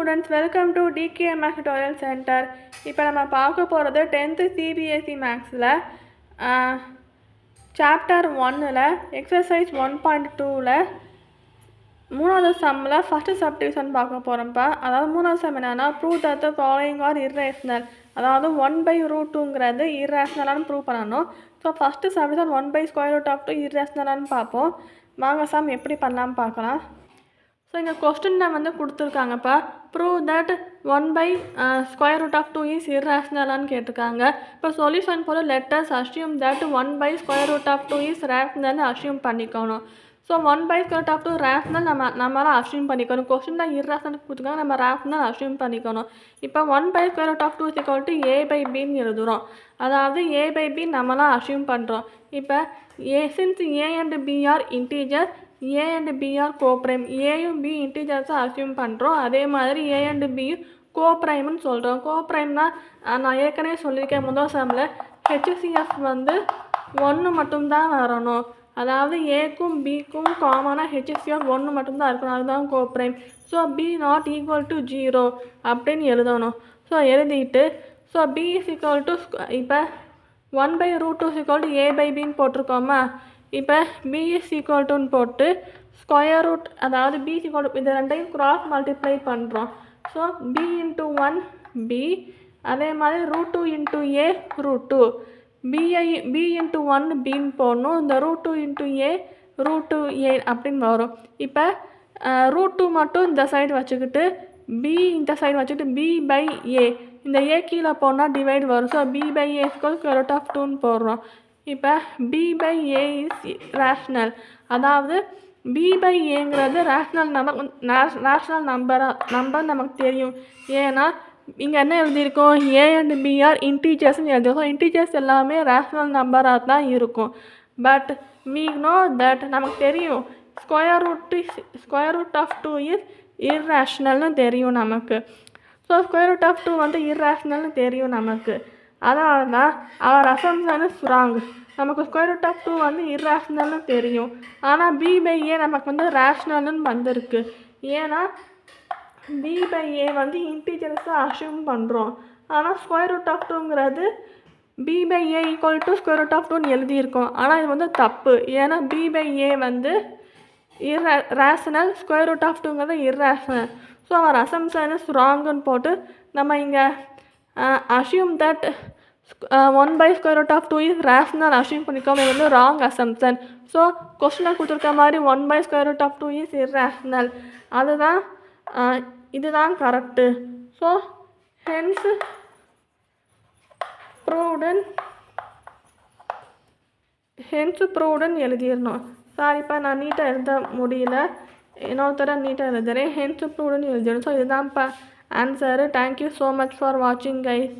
students, welcome to DKMax Tutorial Center. இப்போ நம்ம பார்க்க போகிறது 10th CBSE Maxல சாப்டர் 1ல் எக்ஸசைஸ் 1.2ல் மூணாவது சம்மில் ஃபஸ்ட்டு சப்டிவிஷன் பார்க்க போகிறோம்ப்பா. அதாவது மூணாவது சம் என்னென்னா prove that the following R irrational. அதாவது 1/√2ங்கிறது இர்ரேஷனலானு ப்ரூவ் பண்ணணும். ஸோ ஃபஸ்ட்டு சப்டிவிஷன் 1/√2 இர்ரேஷனலானு பார்ப்போம். வாங்க சம் எப்படி பண்ணலான்னு பார்க்கலாம். ஸோ இங்கே கொஸ்டினில் வந்து கொடுத்துருக்காங்கப்பா, ப்ரூவ் தட் 1/√2 இஸ் இர்ரேஷனலான்னு கேட்டிருக்காங்க. இப்போ சொல்யூஷன் போல் லெட்டர்ஸ் அஸ்யூம் தட் 1/√2 இஸ் ரேஷனல்னு அஸ்யூம் பண்ணிக்கணும். ஸோ 1/√2 ரேஷனல் நம்மளால் அஸ்யூம் பண்ணிக்கணும். கொஸ்டினில் இர்ரேஷனல் கொடுத்துருக்காங்க, நம்ம ரேஷனல் அஸ்யூம் பண்ணிக்கணும். இப்போ 1/√2 a/bன்னு எழுதுகிறோம். அதாவது a/b நம்மளாம் அஸ்யூம் பண்ணுறோம். இப்போ since a and b are integer, a and b are coprime. ஏயும் b இன்டீஜர்ஸை அஸ்யூம் பண்ணுறோம். அதே மாதிரி a and b கோப்ரைம்னு சொல்கிறோம். கோப்ரைம்னா நான் ஏற்கனவே சொல்லியிருக்கேன் முதல் சம்மில் HCF வந்து 1 மட்டும்தான் வரணும். அதாவது ஏக்கும் பிக்கும் காமனாக HCF 1 மட்டும்தான் இருக்கணும். அதுதான் coprime. So b not equal to 0 அப்படின்னு எழுதணும். ஸோ எழுதிட்டு so b is equal to இப்போ 1/√2 a/bன்னு போட்டிருக்கோமா. இப்போ b இஸ் ஈக்குவல் டுன்னு போட்டு ஸ்கொயர் ரூட், அதாவது b இஸ் ஈக்குவல் டு இது ரெண்டையும் கிராஸ் மல்டிப்ளை பண்ணுறோம். ஸோ b × 1 b, அதே மாதிரி √2 × a √2, b × 1 bன்னு போடணும். இந்த √2 × a √2a அப்படின்னு வரும். இப்போ √2 மட்டும் இந்த சைடு வச்சுக்கிட்டு b இந்த சைடு வச்சுக்கிட்டு b/a, இந்த a கீழே போனால் டிவைட் வரும். ஸோ b/a √2ன்னு போடுறோம். இப்போ b/a இஸ் ரேஷ்னல். அதாவது b/aங்கிறது ரேஷ்னல் நம்பர் நமக்கு தெரியும். ஏன்னா இங்கே என்ன எழுதியிருக்கோம், a and b ஆர் இன்டீஜர்ஸ்னு எழுதியிருக்கோம். இன்டீஜர்ஸ் எல்லாமே ரேஷ்னல் நம்பராக தான் இருக்கும். பட் we know that நமக்கு தெரியும் ஸ்கொயர் ரூட் ஆஃப் 2 இஸ் இர்ரேஷ்னல்னு தெரியும் நமக்கு. ஸோ √2 வந்து இர்ரேஷ்னல்னு தெரியும் நமக்கு. அதனால தான் அவர் அசம்ஷன் இஸ் ராங். நமக்கு √2 வந்து இர்ரேஷ்னல்னு தெரியும். ஆனால் b/a நமக்கு வந்து ரேஷ்னல்னு வந்திருக்கு. ஏன்னா b/a வந்து இன்டீஜர்ஸை அஸ்யூம் பண்ணுறோம். ஆனால் √2ங்கிறது b/a ஈக்குவல் டு √2ன்னு எழுதியிருக்கோம். ஆனால் இது வந்து தப்பு. ஏன்னா b/a வந்து ரேஷனல், √2ங்கிறது இர்ரேஷனல். ஸோ அவர் அசம்ஷன் இஸ் ராங்குன்னு போட்டு நம்ம இங்கே assume that 1/√2 is rational assume பண்ணிக்கோம். இது வந்து ராங் அசம்ஷன். ஸோ கொஸ்டினில் கொடுத்துருக்க மாதிரி 1/√2 இஸ் இர்ரேஷனல், அதுதான் இதுதான் கரெக்டு. ஸோ ஹென்ஸ் ப்ரூவ்டுன்னு எழுதிடணும். சாரிப்பா, நான் நீட்டாக எழுத முடியல, இன்னொருத்தர நீட்டாக எழுதுறேன். ஹென்ஸ் ப்ரூவ்டுன்னு எழுதிடணும். ஸோ இதுதான்ப்பா answer. Thank you so much for வாட்சிங் கைஸ்.